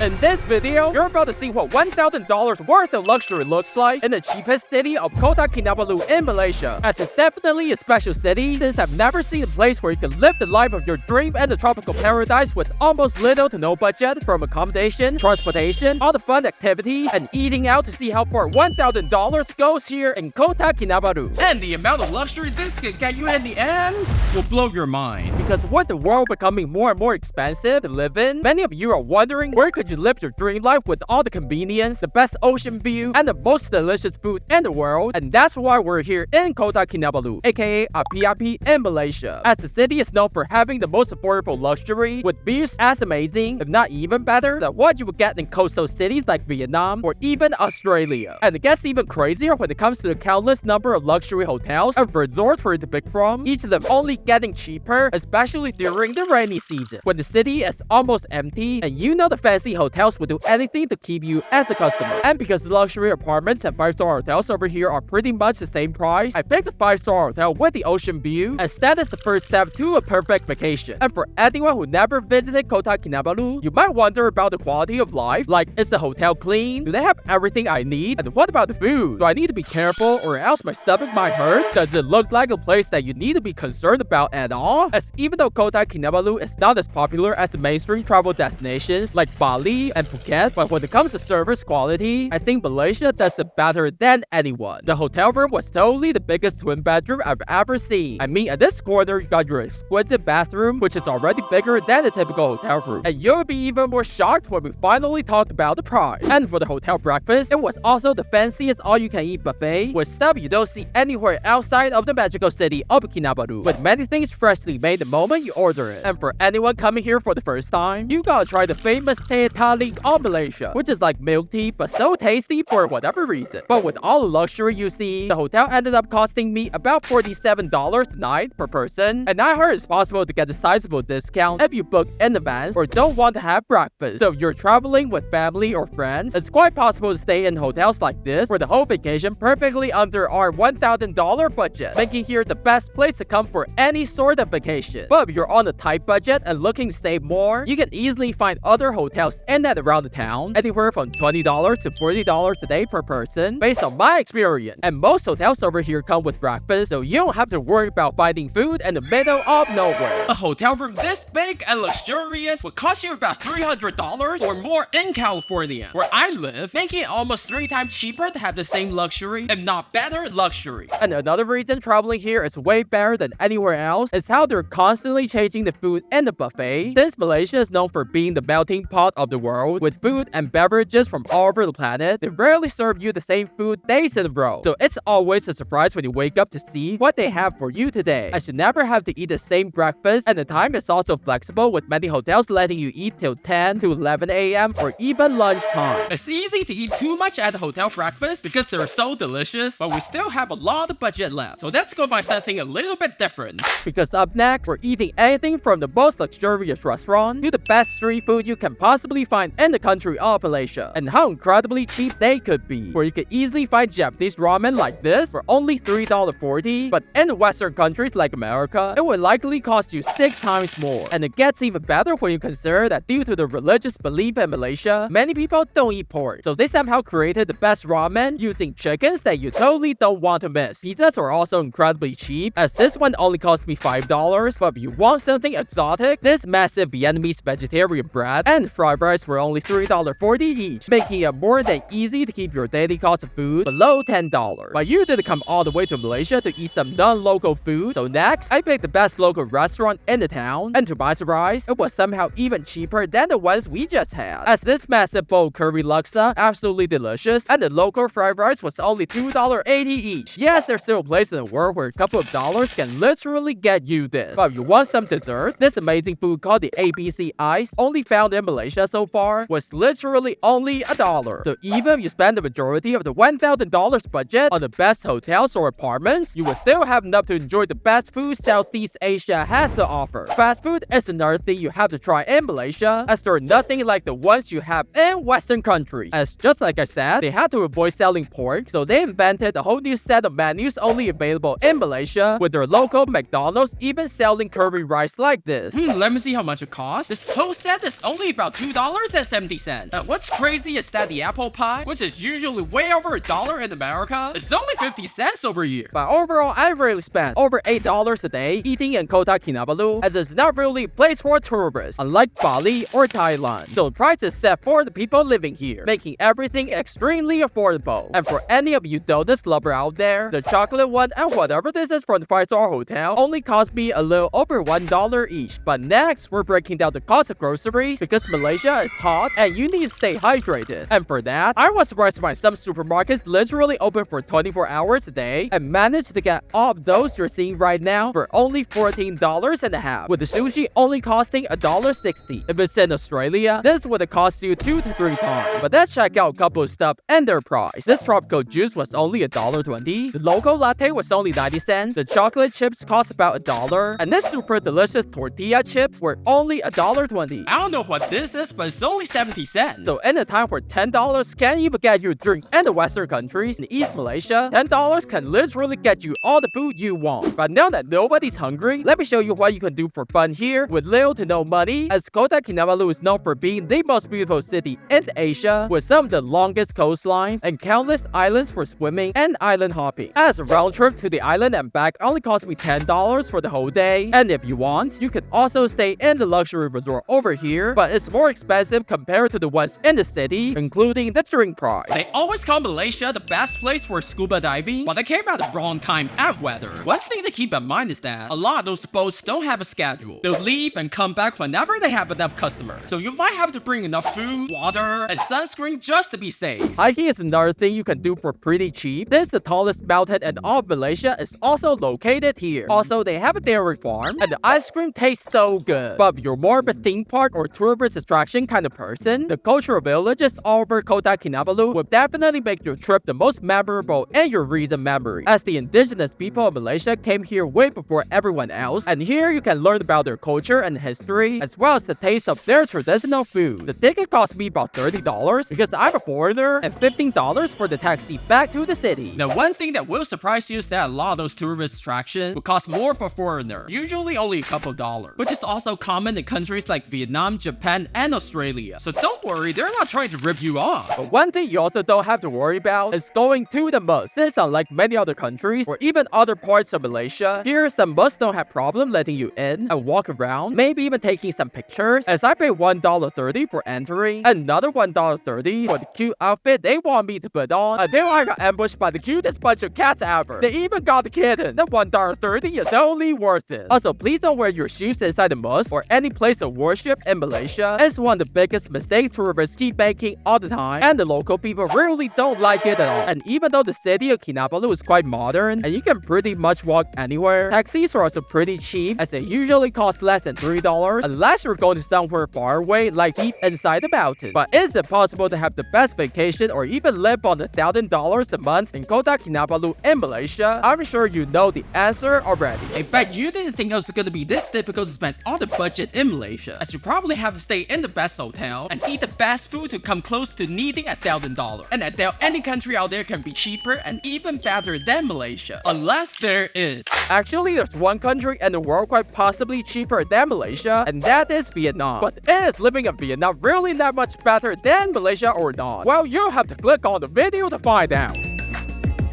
In this video, you're about to see what $1,000 worth of luxury looks like in the cheapest city of Kota Kinabalu in Malaysia. As it's definitely a special city, since I've never seen a place where you can live the life of your dream in the tropical paradise with almost little to no budget, from accommodation, transportation, all the fun activities, and eating out to see how far $1,000 goes here in Kota Kinabalu. And the amount of luxury this can get you in the end will blow your mind. Because with the world becoming more and more expensive to live in, many of you are wondering where could you live your dream life with all the convenience, the best ocean view, and the most delicious food in the world. And that's why we're here in Kota Kinabalu, aka Api-Api in Malaysia. As the city is known for having the most affordable luxury, with views as amazing, if not even better, than what you would get in coastal cities like Vietnam or even Australia. And it gets even crazier when it comes to the countless number of luxury hotels and resorts for you to pick from, each of them only getting cheaper, especially during the rainy season, when the city is almost empty, and you know the fancy hotels will do anything to keep you as a customer. And because the luxury apartments and 5-star hotels over here are pretty much the same price, I picked a 5-star hotel with the ocean view, as that is the first step to a perfect vacation. And for anyone who never visited Kota Kinabalu, you might wonder about the quality of life, like, is the hotel clean? Do they have everything I need? And what about the food? Do I need to be careful or else my stomach might hurt? Does it look like a place that you need to be concerned about at all? As even though Kota Kinabalu is not as popular as the mainstream travel destinations like Bali and Phuket, but when it comes to service quality, I think Malaysia does it better than anyone. The hotel room was totally the biggest twin bedroom I've ever seen. I mean, at this corner, you got your exquisite bathroom, which is already bigger than a typical hotel room. And you'll be even more shocked when we finally talk about the price. And for the hotel breakfast, it was also the fanciest all-you-can-eat buffet, with stuff you don't see anywhere outside of the magical city of Kinabalu, with many things freshly made the moment you order it. And for anyone coming here for the first time, you gotta try the famous Tarik of Malaysia, which is like milk tea but so tasty for whatever reason. But with all the luxury you see, the hotel ended up costing me about $47 a night per person, and I heard it's possible to get a sizable discount if you book in advance or don't want to have breakfast. So if you're traveling with family or friends, it's quite possible to stay in hotels like this for the whole vacation perfectly under our $1,000 budget, making here the best place to come for any sort of vacation. But if you're on a tight budget and looking to save more, you can easily find other hotels in and around the town, anywhere from $20 to $40 a day per person, based on my experience. And most hotels over here come with breakfast, so you don't have to worry about finding food in the middle of nowhere. A hotel room this big and luxurious would cost you about $300 or more in California, where I live, making it almost 3 times cheaper to have the same luxury, if not better luxury. And another reason traveling here is way better than anywhere else is how they're constantly changing the food in the buffet. Since Malaysia is known for being the melting pot of the world, with food and beverages from all over the planet, they rarely serve you the same food days in a row. So it's always a surprise when you wake up to see what they have for you today. I should never have to eat the same breakfast, and the time is also flexible, with many hotels letting you eat till 10 to 11 a.m. or even lunchtime. It's easy to eat too much at the hotel breakfast because they're so delicious, but we still have a lot of budget left. So let's go find something a little bit different. Because up next, we're eating anything from the most luxurious restaurant to the best street food you can possibly find in the country of Malaysia, and how incredibly cheap they could be. Where you could easily find Japanese ramen like this for only $3.40, but in the Western countries like America, it would likely cost you 6 times more. And it gets even better when you consider that due to the religious belief in Malaysia, many people don't eat pork, so they somehow created the best ramen using chickens that you totally don't want to miss. Pizzas are also incredibly cheap, as this one only cost me $5, but if you want something exotic, this massive Vietnamese vegetarian bread and fried rice were only $3.40 each, making it more than easy to keep your daily cost of food below $10. But you didn't come all the way to Malaysia to eat some non-local food, so next, I picked the best local restaurant in the town, and to my surprise, it was somehow even cheaper than the ones we just had, as this massive bowl curry laksa, absolutely delicious, and the local fried rice was only $2.80 each. Yes, there's still a place in the world where a couple of dollars can literally get you this. But if you want some dessert, this amazing food called the ABC Ice, only found in Malaysia so far, was literally only $1. So even if you spend the majority of the $1,000 budget on the best hotels or apartments, you will still have enough to enjoy the best food Southeast Asia has to offer. Fast food is another thing you have to try in Malaysia, as there are nothing like the ones you have in Western countries. As just like I said, they had to avoid selling pork, so they invented a whole new set of menus only available in Malaysia, with their local McDonald's even selling curry rice like this. Let me see how much it costs. This whole set is only about $2. $2.70. And what's crazy is that the apple pie, which is usually way over $1 in America, is only 50 cents over here. But overall, I really spent over $8 a day eating in Kota Kinabalu, as it's not really a place for tourists, unlike Bali or Thailand. So the price is set for the people living here, making everything extremely affordable. And for any of you donuts lover out there, the chocolate one and whatever this is from the 5-star hotel only cost me a little over $1 each. But next, we're breaking down the cost of groceries because Malaysia is hot and you need to stay hydrated. And for that, I was surprised by some supermarkets literally open for 24 hours a day and managed to get all of those you're seeing right now for only $14.50, with the sushi only costing $1.60. If it's in Australia, this would have cost you 2 to 3 times. But let's check out a couple of stuff and their price. This tropical juice was only $1.20. The local latte was only 90 cents. The chocolate chips cost about $1. And this super delicious tortilla chips were only $1.20. I don't know what this is, but it's only 70 cents. So in a time where $10 can't even get you a drink in the Western countries, in East Malaysia, $10 can literally get you all the food you want. But now that nobody's hungry, let me show you what you can do for fun here with little to no money, as Kota Kinabalu is known for being the most beautiful city in Asia, with some of the longest coastlines and countless islands for swimming and island hopping. As a round trip to the island and back only cost me $10 for the whole day, and if you want, you can also stay in the luxury resort over here, but it's more expensive compared to the ones in the city, including the drink price. They always call Malaysia the best place for scuba diving, but they came at the wrong time and weather. One thing to keep in mind is that a lot of those boats don't have a schedule. They'll leave and come back whenever they have enough customers. So you might have to bring enough food, water, and sunscreen just to be safe. Hiking is another thing you can do for pretty cheap. This is the tallest mountain in all of Malaysia, is also located here. Also, they have a dairy farm, and the ice cream tastes so good. But if you're more of a theme park or tourist attraction kind of person, the cultural villages all over Kota Kinabalu will definitely make your trip the most memorable in your recent memory, as the indigenous people of Malaysia came here way before everyone else, and here you can learn about their culture and history, as well as the taste of their traditional food. The ticket cost me about $30 because I'm a foreigner, and $15 for the taxi back to the city. Now, one thing that will surprise you is that a lot of those tourist attractions will cost more for foreigners, usually only a couple dollars, which is also common in countries like Vietnam, Japan, and Australia. So don't worry, they're not trying to rip you off. But one thing you also don't have to worry about is going to the mosques. Since unlike many other countries or even other parts of Malaysia, here some mosques don't have problem letting you in and walk around, maybe even taking some pictures, as I paid $1.30 for entering, another $1.30 for the cute outfit they want me to put on, until I got ambushed by the cutest bunch of cats ever. They even got the kitten. The $1.30 is only worth it. Also, please don't wear your shoes inside the mosque or any place of worship in Malaysia. It's one of the biggest mistakes tourists keep making all the time, and the local people really don't like it at all. And even though the city of Kinabalu is quite modern and you can pretty much walk anywhere, taxis are also pretty cheap, as they usually cost less than $3 unless you're going to somewhere far away like deep inside the mountains. But is it possible to have the best vacation or even live on $1,000 a month in Kota Kinabalu in Malaysia? I'm sure you know the answer already. I bet you didn't think it was gonna be this difficult to spend all the budget in Malaysia, as you probably have to stay in the best hotel and eat the best food to come close to needing $1,000. And I doubt any country out there can be cheaper and even better than Malaysia, unless there is. Actually, there's one country in the world quite possibly cheaper than Malaysia, and that is Vietnam. But is living in Vietnam really that much better than Malaysia or not? Well, you'll have to click on the video to find out.